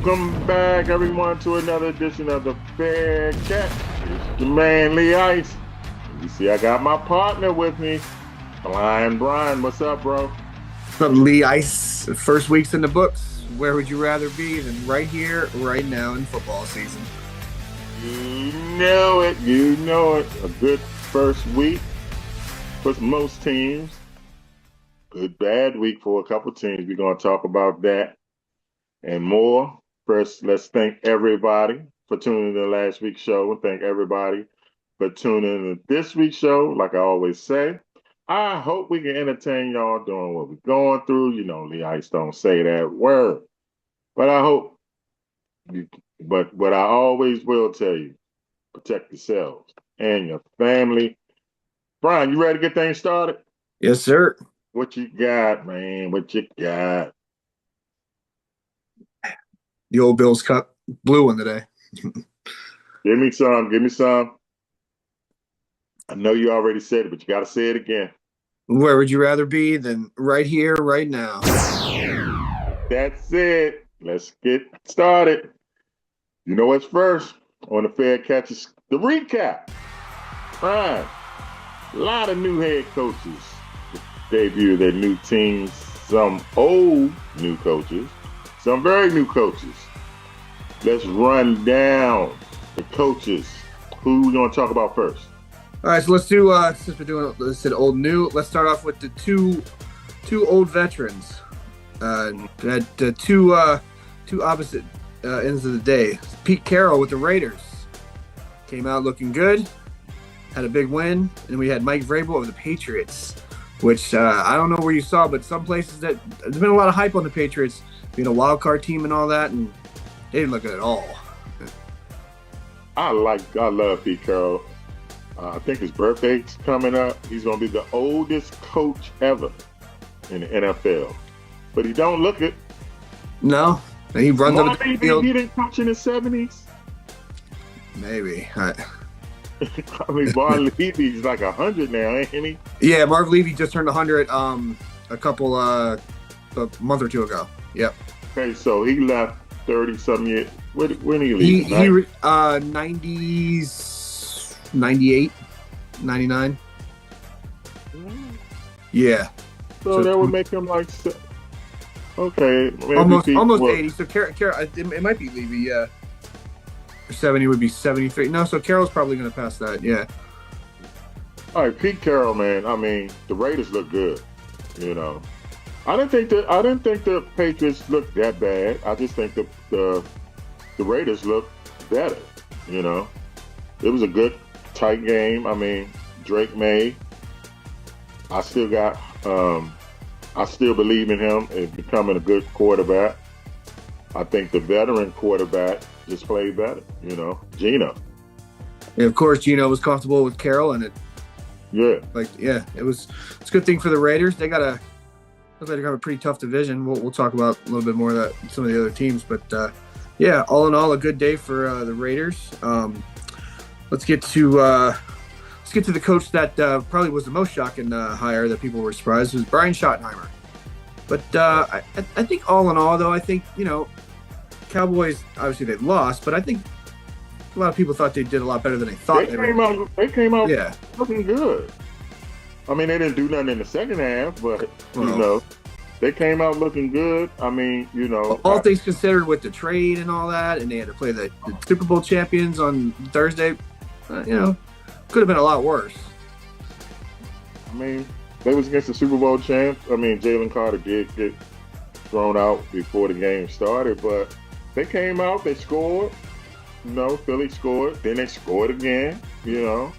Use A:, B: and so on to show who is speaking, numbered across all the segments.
A: Welcome back, everyone, to another edition of the Faire Catch. It's your man, Lee Ice. You see, I got my partner with me, Blind Brian. What's up, bro?
B: What's up, Lee Ice? First week's in the books. Where would you rather be than right here, right now in football season?
A: You know it. You know it. A good first week for most teams. Good bad week for a couple teams. We're going to talk about that and more. First, let's thank everybody for tuning in to last week's show, and thank everybody for tuning in to this week's show. Like I always say, I hope we can entertain y'all doing what we're going through. You know, Lee Ice don't say that word, but I hope. But what I always will tell you, protect yourselves and your family. Brian, you ready to get things started?
B: Yes, sir.
A: What you got, man? What you got?
B: The old Bills Cup, blue one today.
A: Give me some. Give me some. I know you already said it, but you got to say it again.
B: Where would you rather be than right here, right now?
A: That's it. Let's get started. You know what's first on the Faire Catch is the recap. Fine. A lot of new head coaches debut their new teams. Some old new coaches. Some very new coaches. Let's run down the coaches. Who we going to talk about first?
B: All right, so let's do, since we're doing, let's say old new, let's start off with the two old veterans. At two opposite ends of the day. Pete Carroll with the Raiders came out looking good, had a big win, and we had Mike Vrabel of the Patriots, which I don't know where you saw, but some places that there's been a lot of hype on the Patriots being a wild card team and all that, and they didn't look good at all.
A: I love Pete Carroll. I think his birthday's coming up. He's going to be the oldest coach ever in the NFL. But he don't look it.
B: No. He runs up the field.
A: He didn't coach in the 70s.
B: Maybe.
A: I mean, Marv Levy's like 100 now, ain't he?
B: Yeah, Marv Levy just turned 100 a month or two ago. Yep.
A: Okay, so he left 30-something years. When did he leave?
B: He 90s, 98, 99. Yeah.
A: So that would make him like, okay.
B: Almost 80. So Carroll, it might be Levy, yeah. 70 would be 73. No, so Carroll's probably going to pass that, yeah.
A: All right, Pete Carroll, man. I mean, the Raiders look good, you know. I didn't think the Patriots looked that bad. I just think the Raiders look better, you know. It was a good, tight game. I mean, Drake May. I still believe in him as becoming a good quarterback. I think the veteran quarterback just played better, you know. Geno.
B: Yeah, of course, Geno was comfortable with Carroll, and it's a good thing for the Raiders. They got looks like they got a pretty tough division. We'll talk about a little bit more of that some of the other teams, but all in all, a good day for the Raiders. Let's get to the coach that probably was the most shocking hire that people were surprised was Brian Schottenheimer. But I think all in all, though, I think, you know, Cowboys, obviously they lost, but I think a lot of people thought they did a lot better than they thought.
A: They came out looking good. I mean, they didn't do nothing in the second half, but, you know, they came out looking good. I mean, you know.
B: All things considered with the trade and all that, and they had to play the Super Bowl champions on Thursday, you know, could have been a lot worse.
A: I mean, they was against the Super Bowl champs. I mean, Jalen Carter did get thrown out before the game started, but they came out, they scored. You know, Philly scored. Then they scored again, you know.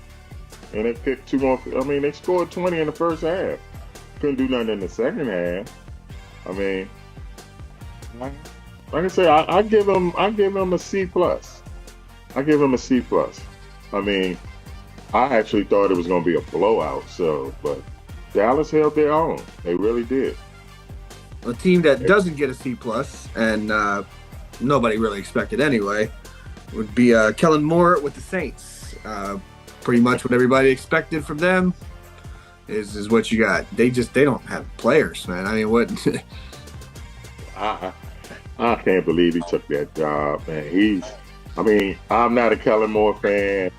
A: And they picked two more. I mean, they scored 20 in the first half. Couldn't do nothing in the second half. I mean, like I say, I give them a C+. I give them a C+. I mean, I actually thought it was going to be a blowout. But Dallas held their own. They really did.
B: A team that doesn't get a C+, and nobody really expected anyway, would be Kellen Moore with the Saints. Pretty much what everybody expected from them is what you got. They don't have players, man. I mean, what?
A: I can't believe he took that job, man. I mean, I'm not a Kellen Moore fan,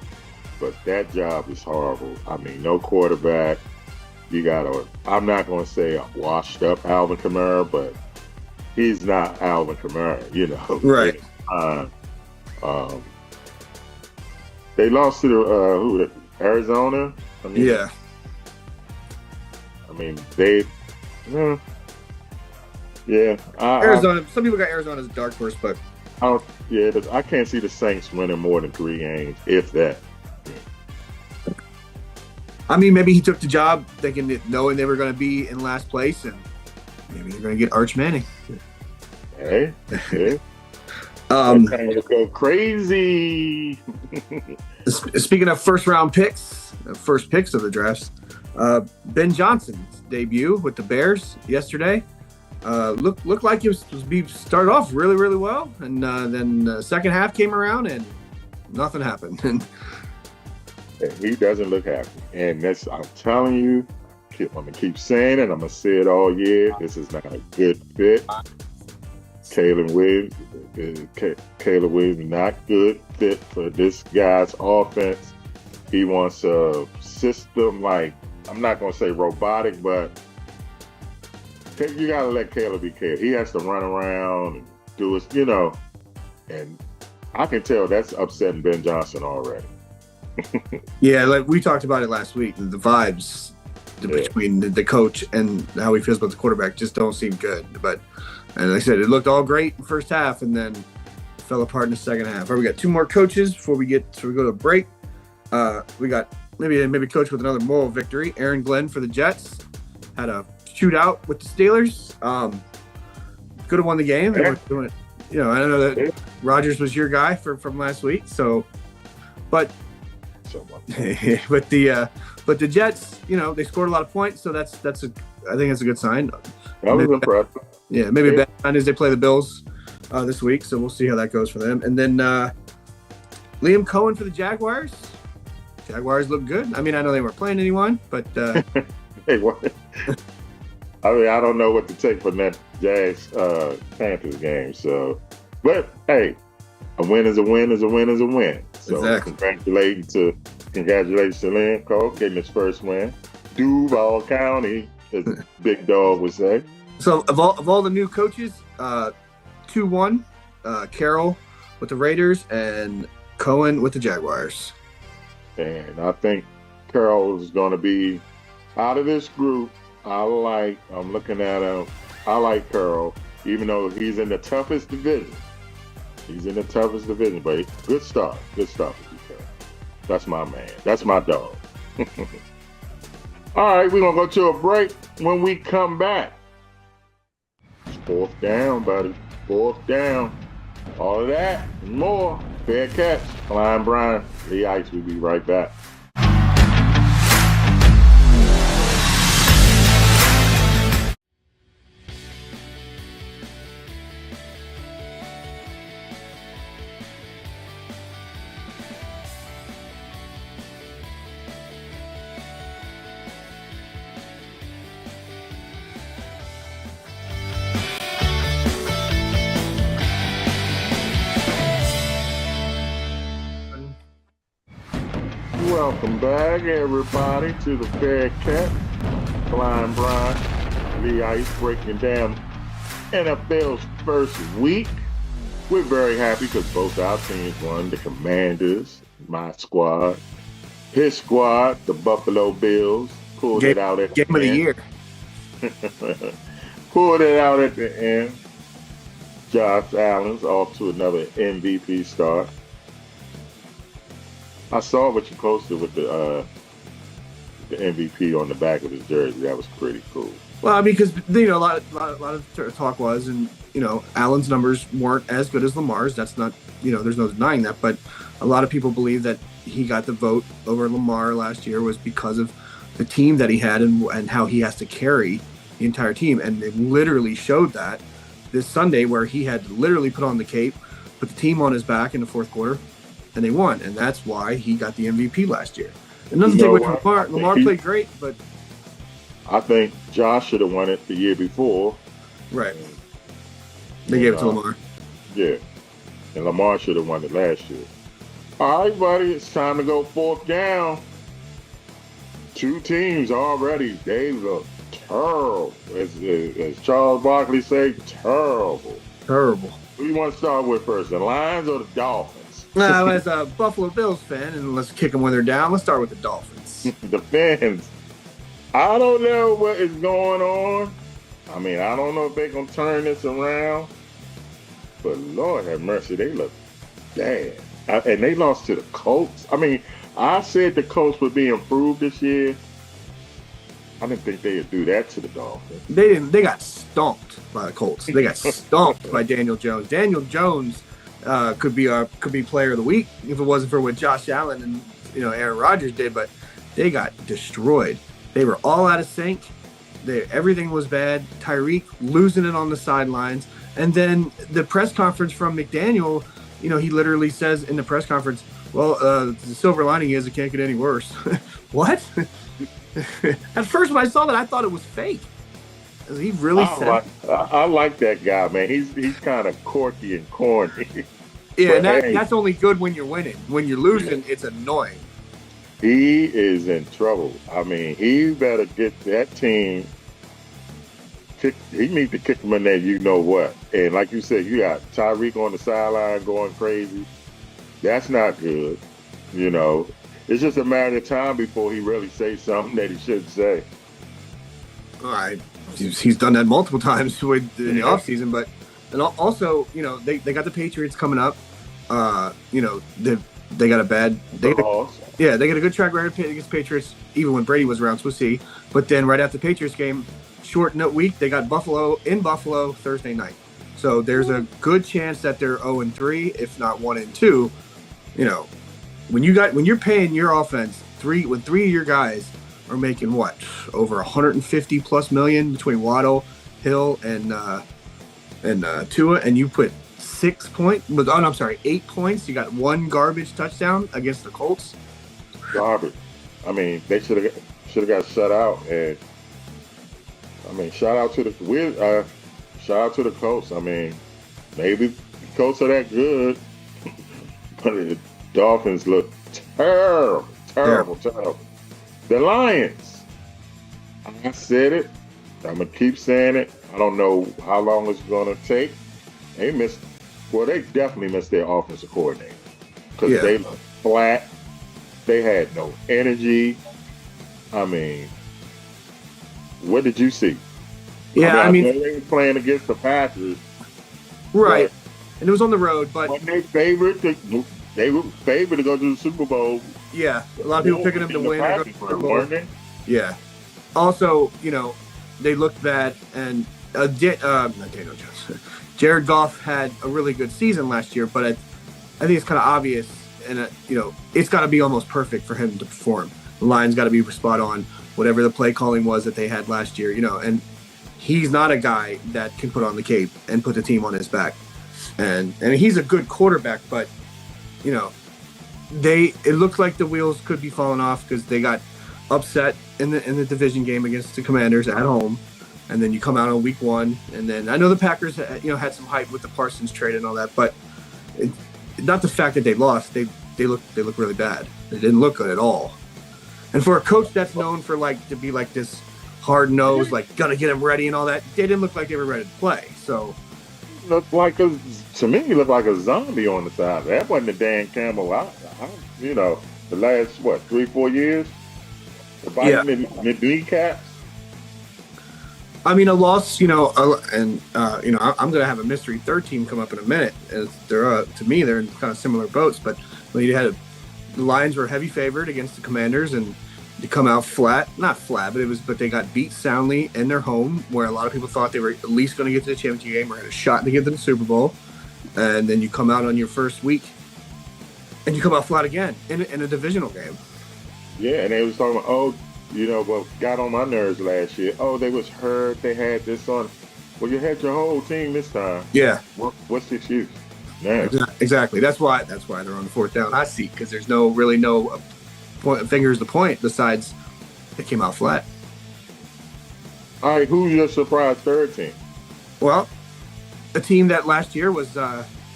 A: but that job is horrible. I mean, no quarterback. I'm not going to say a washed up Alvin Kamara, but he's not Alvin Kamara,
B: Right.
A: Um, they lost to Arizona. I mean,
B: Yeah.
A: I mean, uh, yeah.
B: Arizona. Some people got Arizona as a dark horse, but
A: I can't see the Saints winning more than 3 games, if that.
B: I mean, maybe he took the job knowing they were going to be in last place, and maybe they're going to get Arch Manning.
A: Hey, yeah. Go crazy.
B: Speaking of first-round picks, first picks of the drafts, Ben Johnson's debut with the Bears yesterday looked like he was started off really, really well, and then the second half came around and nothing happened.
A: He doesn't look happy, and I'm telling you, I'm gonna keep saying it. I'm gonna say it all year. This is not a good fit. Caleb Williams, not good fit for this guy's offense. He wants a system like, I'm not gonna say robotic, but you gotta let Caleb be Caleb. He has to run around and do his, and I can tell that's upsetting Ben Johnson already.
B: Yeah, like we talked about it last week. The vibes between the coach and how he feels about the quarterback just don't seem good. And like I said, it looked all great in the first half and then fell apart in the second half. All right, we got two more coaches before we go to break. We got maybe coach with another moral victory. Aaron Glenn for the Jets had a shootout with the Steelers. Could have won the game.
A: Yeah.
B: Doing it. I don't know that Rodgers was your guy from last week. But the Jets, they scored a lot of points, so I think that's a good sign.
A: That was impressive.
B: Yeah, maybe bad sign is they play the Bills this week, so we'll see how that goes for them. And then Liam Cohen for the Jaguars. Jaguars look good. I mean, I know they weren't playing anyone, but
A: hey, what? I mean, I don't know what to take from that Jags Panthers game. So, but hey, a win is a win is a win is a win. So
B: exactly.
A: Congratulations to Liam Cole getting his first win. Duval County, as Big Dog would say.
B: So of all the new coaches, 2-1, Carroll with the Raiders and Cohen with the Jaguars.
A: And I think Carroll is going to be out of this group. I'm looking at him. I like Carroll, even though he's in the toughest division. But good start. Good start for you, Carroll. That's my man. That's my dog. All right, we're going to go to a break. When we come back, fourth down, buddy. Fourth down. All of that and more. Faire Catch. Flying Brian. Lee Ice. We'll be right back. Welcome back, everybody, to the Faire Catch. Flying Brian, Lee Ice, breaking down NFL's first week. We're very happy because both our teams won. The Commanders, my squad, his squad, the Buffalo Bills, pulled it out at the end.
B: Game of the year.
A: Pulled it out at the end. Josh Allen's off to another MVP start. I saw what you posted with the MVP on the back of his jersey. That was pretty cool.
B: Well, I mean, because a lot of talk was, and Allen's numbers weren't as good as Lamar's. That's not, there's no denying that. But a lot of people believe that he got the vote over Lamar last year was because of the team that he had and how he has to carry the entire team. And they literally showed that this Sunday, where he had to literally put on the cape, put the team on his back in the fourth quarter, and they won. And that's why he got the MVP last year. And nothing to take away from Lamar. Lamar played great, but
A: I think Josh should have won it the year before.
B: Right. They gave it to Lamar.
A: Yeah, and Lamar should have won it last year. All right, buddy, it's time to go fourth down. Two teams already. They look terrible. As Charles Barkley say, terrible.
B: Terrible.
A: Who do you want to start with first, the Lions or the Dolphins?
B: As a Buffalo Bills fan, and let's kick them when they're down, let's start with the Dolphins.
A: The fans. I don't know what is going on. I mean, I don't know if they're going to turn this around. But Lord have mercy, they look bad. And they lost to the Colts. I mean, I said the Colts would be improved this year. I didn't think they would do that to the Dolphins.
B: They didn't. They got stomped by the Colts. They got stomped by Daniel Jones. Daniel Jones could be player of the week if it wasn't for what Josh Allen and Aaron Rodgers did. But they got destroyed. They were all out of sync. Everything was bad. Tyreek losing it on the sidelines. And then the press conference from McDaniel, he literally says in the press conference, well, the silver lining is it can't get any worse. What? At first when I saw that, I thought it was fake. He really said
A: I like that guy, man. He's kind of quirky and corny.
B: Yeah, and that's only good when you're winning. When you're losing, it's annoying.
A: He is in trouble. I mean, he better get that team. He needs to kick them in there, you know what. And like you said, you got Tyreek on the sideline going crazy. That's not good. It's just a matter of time before he really says something that he shouldn't say.
B: All right. He's done that multiple times in the offseason, but and also, they got the Patriots coming up. They got a bad they got a good track record against Patriots, even when Brady was around, so we'll see. But then right after the Patriots game, short week, they got Buffalo Thursday night. So there's a good chance that they're 0-3, if not 1-2. When you're paying your offense when three of your guys are making over 150 plus million between Waddle, Hill, and Tua, and you put 8 points. You got one garbage touchdown against the Colts.
A: Garbage. I mean, they should have got shut out. And I mean, shout out to the Colts. I mean, maybe the Colts are that good, but the Dolphins look terrible. The Lions. I said it. I'm gonna keep saying it. I don't know how long it's gonna take. They definitely missed their offensive coordinator because they looked flat. They had no energy. I mean, what did you see?
B: Yeah, I mean
A: they were playing against the Packers,
B: right? And it was on the road, but
A: they were favored to go to the Super Bowl.
B: Yeah, a lot of people picking them to win.
A: Or go to the Super Bowl.
B: Yeah. Also, they looked bad, and not Daniel Jones. Jared Goff had a really good season last year, but I think it's kind of obvious, and it's got to be almost perfect for him to perform. The line's got to be spot on, whatever the play calling was that they had last year, and he's not a guy that can put on the cape and put the team on his back. And he's a good quarterback, but it looked like the wheels could be falling off because they got upset in the division game against the Commanders at home. And then you come out on week 1, and then I know the Packers, had some hype with the Parsons trade and all that, but not the fact that they lost. They look really bad. They didn't look good at all. And for a coach that's known for to be like this hard nosed, gotta get him ready and all that, they didn't look like they were ready to play. So
A: to me, he looked like a zombie on the side. That wasn't a Dan Campbell. The last 3-4 years, the kneecaps.
B: I mean, a loss, I'm going to have a mystery third team come up in a minute. To me, they're in kind of similar boats. But when you had the Lions were heavy favored against the Commanders, and they come out not flat, but they got beat soundly in their home, where a lot of people thought they were at least going to get to the championship game or had a shot to get to the Super Bowl. And then you come out on your first week, and you come out flat again in a divisional game. Yeah,
A: and they was talking about, what got on my nerves last year. Oh, they was hurt. They had this on. Well, you had your whole team this time.
B: Yeah.
A: What's the excuse? Man.
B: Exactly. That's why they're on the fourth down hot seat, because there's no fingers to point besides they came out flat.
A: All right, who's your surprise third team?
B: Well, a team that last year was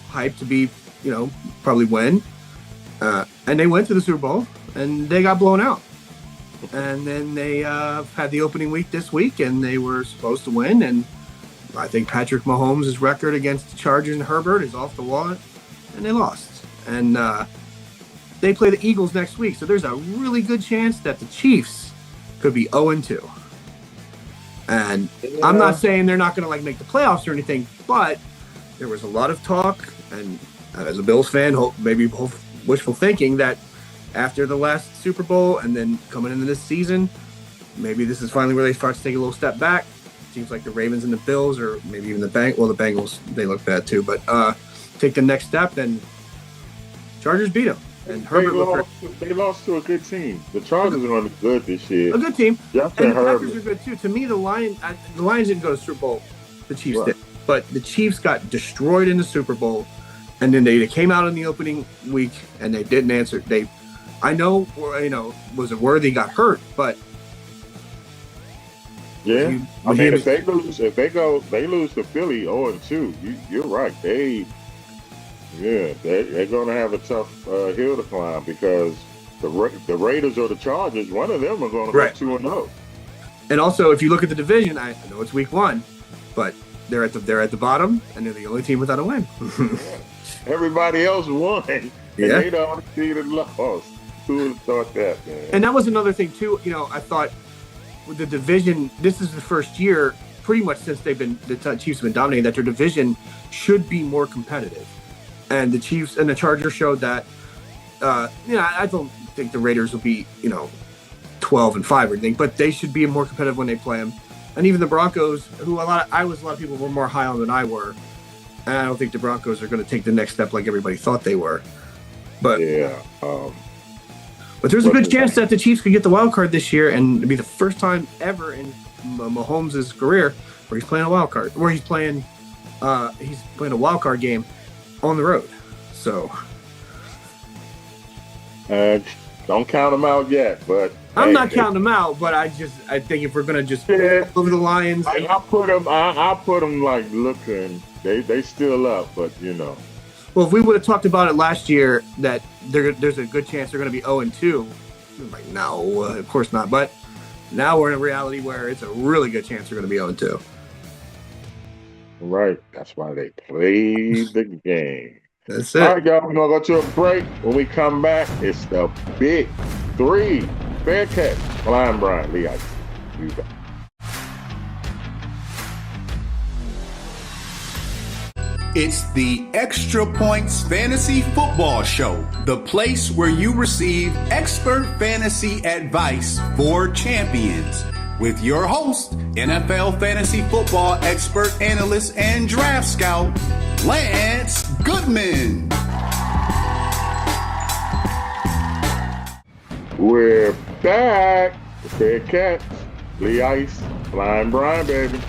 B: hyped to be, probably win. And they went to the Super Bowl and they got blown out. And then they had the opening week this week and they were supposed to win. And I think Patrick Mahomes' record against the Chargers and Herbert is off the wall, and they lost. And they play the Eagles next week. So there's a really good chance that the Chiefs could be 0-2. And I'm not saying they're not going to make the playoffs or anything, but there was a lot of talk, and as a Bills fan, wishful thinking that after the last Super Bowl and then coming into this season, maybe this is finally where they start to take a little step back. Seems like the Ravens and the Bills, or maybe even the Bengals, they look bad too, but take the next step, and Chargers beat them. And
A: they lost to a good team. The Chargers are running good this year.
B: A good team.
A: Justin
B: and the
A: Herbert.
B: Packers are good too. To me, the Lions didn't go to Super Bowl. The Chiefs did. But the Chiefs got destroyed in the Super Bowl, and then they came out in the opening week and they didn't answer. I know, was it Worthy got hurt, but
A: yeah. If they lose to Philly 0-2, you're right. They're going to have a tough hill to climb because the Raiders or the Chargers, one of them are going to go 2-0.
B: And also, if you look at the division, I know it's week 1, but they're at the bottom, and they're the only team without a win.
A: Everybody else won, and they the only team that lost. Who would have thought that, man?
B: And that was another thing too. I thought with the division, this is the first year, pretty much since the Chiefs have been dominating, that their division should be more competitive. And the Chiefs and the Chargers showed that. I don't think the Raiders will be, 12-5 or anything, but they should be more competitive when they play them. And even the Broncos, who a lot of people were more high on than I were. And I don't think the Broncos are going to take the next step like everybody thought they were. But but there's a good chance that the Chiefs could get the wild card this year, and it'd be the first time ever in Mahomes' career where he's playing a wild card, where he's playing a wild card game on the road. So
A: don't count them out yet, but
B: I'm not counting them out. But I think if we're gonna just over the Lions,
A: I put them looking. They still up, but
B: Well, if we would have talked about it last year, that there's a good chance they're going to be 0-2. No, of course not. But now we're in a reality where it's a really good chance they're going to be 0-2.
A: Right. That's why they play the game.
B: That's it.
A: All right, y'all. We're going to go to a break. When we come back, it's the Big 3. Faire Catch. Well, I'm Brian Lee. Be back.
C: It's the Extra Points Fantasy Football Show, the place where you receive expert fantasy advice for champions. With your host, NFL fantasy football expert, analyst, and draft scout, Lance Goodman.
A: We're back. Faire Catch. Lee Ice. Flying Brian, baby.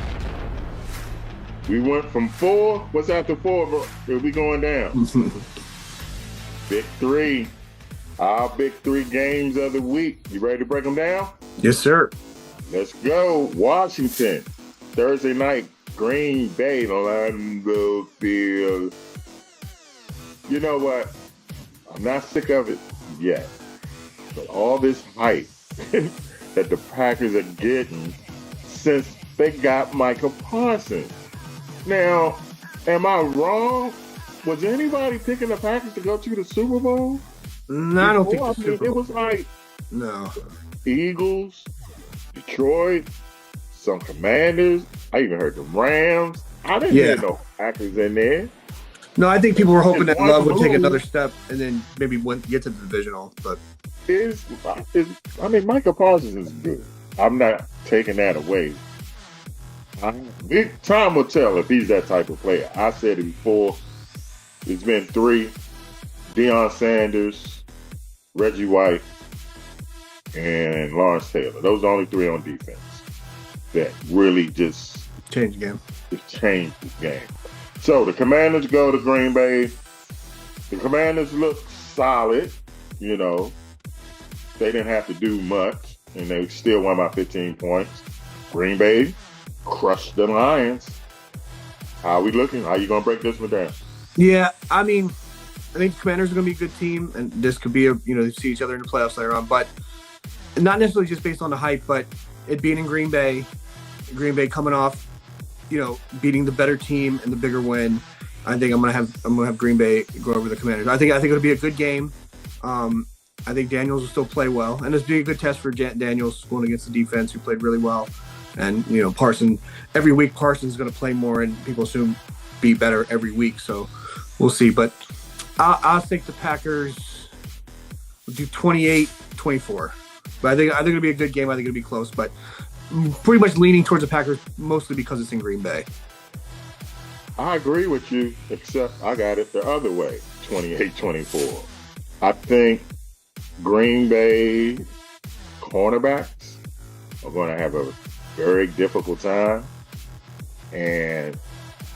A: We went from 4. What's after 4, bro? Are we going down? Big 3. Our big 3 games of the week. You ready to break them down?
B: Yes, sir.
A: Let's go. Washington. Thursday night. Green Bay. Lambeau Field. You know what? I'm not sick of it yet. But all this hype that the Packers are getting since they got Micah Parsons. Now, am I wrong? Was anybody picking the Packers to go to the Super Bowl?
B: No, I don't think the Super Bowl.
A: It was like Eagles, Detroit, some Commanders. I even heard the Rams. I didn't hear no Packers in there.
B: No, I think people were hoping that Love would take another step and then maybe get to the divisional. But
A: Micah Parsons is good. I'm not taking that away. Time will tell if he's that type of player. I said it before. It's been 3. Deion Sanders, Reggie White, and Lawrence Taylor. Those are the only 3 on defense that really just
B: changed the game.
A: Just changed the game. So the Commanders go to Green Bay. The Commanders look solid. They didn't have to do much, and they still won by 15 points. Green Bay crushed the Lions. How are we looking? How you gonna break this one down?
B: Yeah, I mean, I think the Commanders are going to be a good team, and this could be they see each other in the playoffs later on, but not necessarily just based on the hype, but it being in Green Bay coming off, beating the better team and the bigger win. I think I'm gonna have Green Bay go over the Commanders. I think it'll be a good game. I think Daniels will still play well, and it's be a good test for Daniels going against the defense who played really well. And every week Parsons is going to play more, and people assume be better every week. So we'll see. But I'll think the Packers will do 28-24. But I think it'll be a good game. I think it'll be close, but pretty much leaning towards the Packers mostly because it's in Green Bay.
A: I agree with you, except I got it the other way, 28-24. I think Green Bay cornerbacks are going to have a very difficult time, and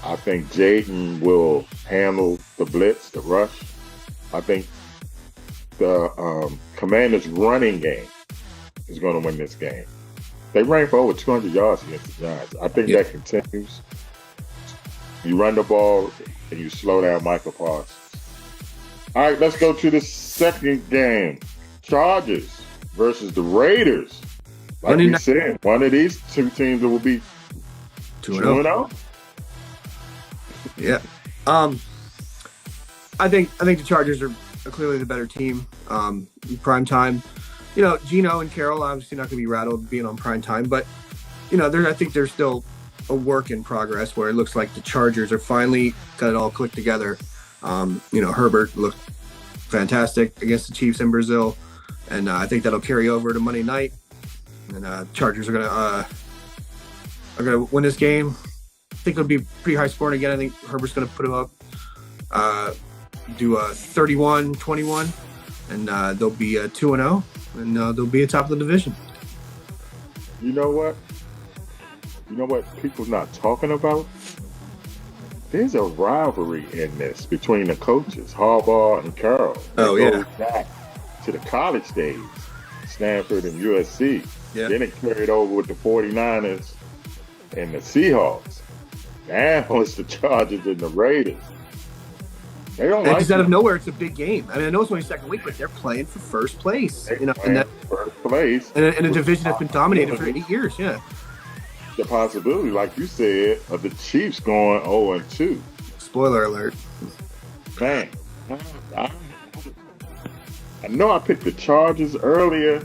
A: I think Jaden will handle the blitz, the rush. I think the Commanders' running game is going to win this game. They ran for over 200 yards against the Giants. I think that continues. You run the ball and you slow down Michael Parsons. All right, let's go to the second game. Chargers versus the Raiders. Like we said, one of these two teams will be 2-0.
B: Yeah. I think the Chargers are clearly the better team. Prime time. Gino and Carroll obviously not going to be rattled being on prime time, but I think there's still a work in progress where it looks like the Chargers are finally got it all clicked together. Herbert looked fantastic against the Chiefs in Brazil, and I think that'll carry over to Monday night. And Chargers are gonna win this game. I think it'll be pretty high scoring again. I think Herbert's gonna put him up, do a 31-21, and they'll be 2-0, and they'll be atop the division.
A: You know what people's not talking about? There's a rivalry in this between the coaches, Harbaugh and Carroll. It goes back to the college days, Stanford and USC. Yeah. Then it carried over with the 49ers and the Seahawks. Now it's the Chargers and the Raiders. They don't like it.
B: Out of nowhere, it's a big game. I mean, I know it's only second week, but they're playing for first place.
A: First place.
B: In a division that's been dominated for 8 years, yeah.
A: The possibility, like you said, of the Chiefs going 0-2.
B: Spoiler alert.
A: Man, I know I picked the Chargers earlier.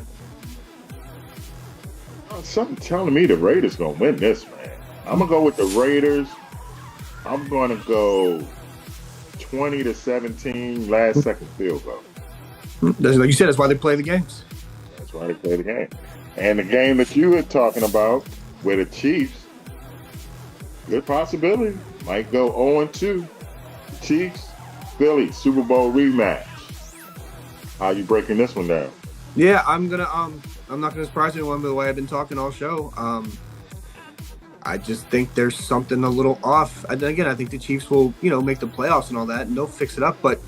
A: Something telling me the Raiders going to win this, man. I'm going to go with the Raiders. I'm going to go 20-17, last second field goal.
B: Like you said, that's why they play the games.
A: That's why they play the game. And the game that you were talking about with the Chiefs, good possibility. Might go 0-2. Chiefs, Philly, Super Bowl rematch. How you breaking this one down?
B: Yeah, I'm not gonna surprise anyone by the way I've been talking all show. I just think there's something a little off. And again, I think the Chiefs will, make the playoffs and all that, and they'll fix it up. But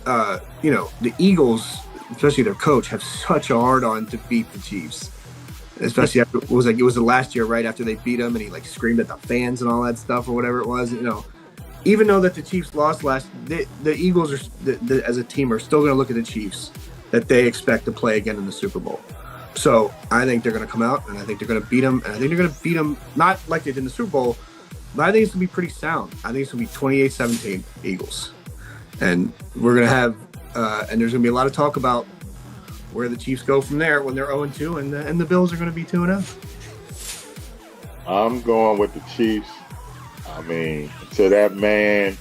B: the Eagles, especially their coach, have such a hard on to beat the Chiefs. Especially after it was the last year, right after they beat them, and he screamed at the fans and all that stuff or whatever it was. Even though that the Chiefs lost the Eagles are as a team are still going to look at the Chiefs that they expect to play again in the Super Bowl. So I think they're going to come out, and I think they're going to beat them, and I think they're going to beat them not like they did in the Super Bowl, but I think it's going to be pretty sound. I think it's going to be 28-17 Eagles, and we're going to have and there's going to be a lot of talk about where the Chiefs go from there when they're 0-2, and the Bills are going to be 2-0.
A: I'm going with the Chiefs. I mean, to that man,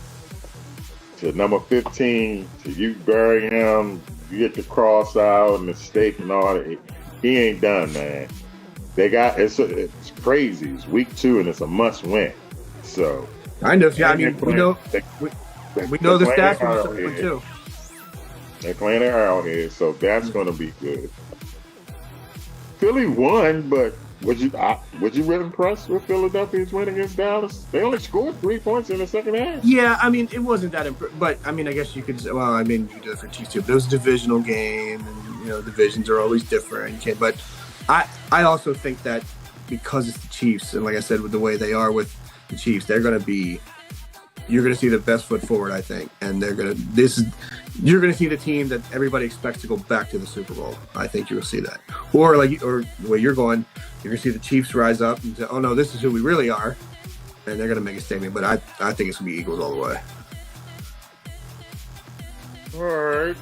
A: to number 15, to you bury him, you get the cross out and the steak and all that. He ain't done, man. They got it's crazy. It's week 2 and it's a must win. So
B: kind of, yeah. I mean, we know the stats from the Super Bowl too.
A: They're playing at Arrowhead, so that's going to be good. Philly won, but was you really impressed with Philadelphia's win against Dallas? They only scored 3 points in the second half.
B: Yeah, I mean, it wasn't that but I mean, I guess you could say, well, I mean, you do it for Chiefs too. But it was a divisional game, and divisions are always different. You can't. But I also think that because it's the Chiefs, and like I said, with the way they are with the Chiefs, they're going to be. You're going to see the best foot forward, I think, and you're going to see the team that everybody expects to go back to the Super Bowl. I think you'll see that, or the way you're going, you're going to see the Chiefs rise up and say, "Oh no, this is who we really are," and they're going to make a statement. But I think it's going to be Eagles all the way.
A: All right.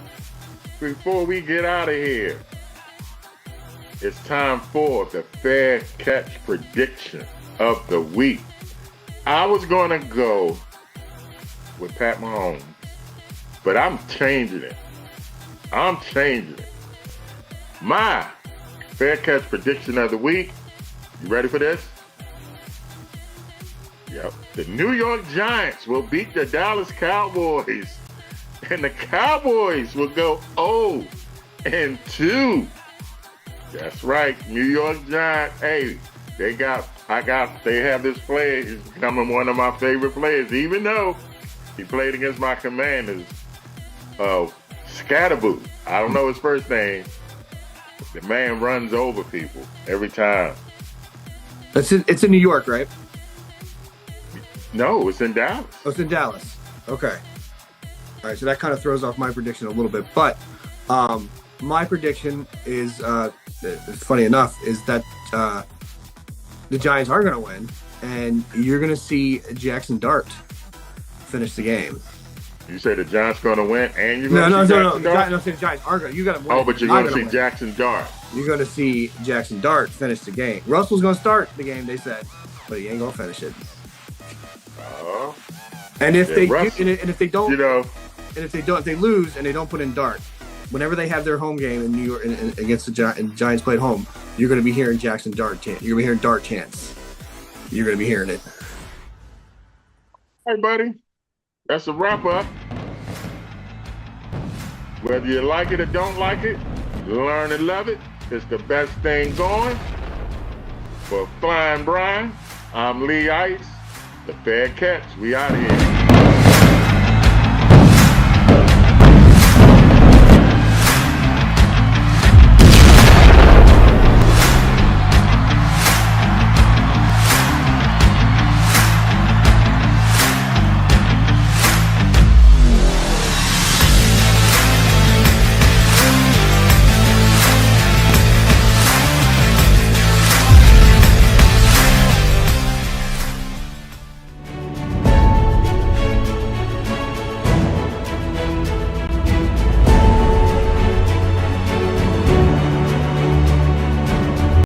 A: Before we get out of here, it's time for the Fair Catch prediction of the week. I was going to go with Pat Mahomes, but I'm changing it. My Fair Catch prediction of the week, you ready for this? Yep. The New York Giants will beat the Dallas Cowboys, and the Cowboys will go 0-2. That's right, New York Giants. Hey, they have this player. He's becoming one of my favorite players, even though he played against my Commanders. Scatterboo. I don't know his first name. The man runs over people every time.
B: It's in New York, right?
A: No, it's in Dallas.
B: Oh, it's in Dallas. Okay. All right, so that kind of throws off my prediction a little bit, but my prediction is, funny enough, is that the Giants are going to win, and you're going to see Jackson Dart finish the game.
A: You say the Giants going to win, and you're going to see Jackson Dart?
B: No, the Giants are going to. You got to win.
A: Oh, but you're going to see Jackson Dart.
B: You're going to see Jackson Dart finish the game. Russell's going to start the game, they said, but he ain't going to finish it. And if they lose and they don't put in Dart, whenever they have their home game in New York against the Giants play at home, you're going to be hearing Jackson Dart chant. You're going to be hearing Dart chants. You're going to be hearing it.
A: Hey, buddy. That's a wrap up. Whether you like it or don't like it, learn and love it. It's the best thing going. For Flying Brian, I'm Lee Ice. The Fair Catch. We out of here.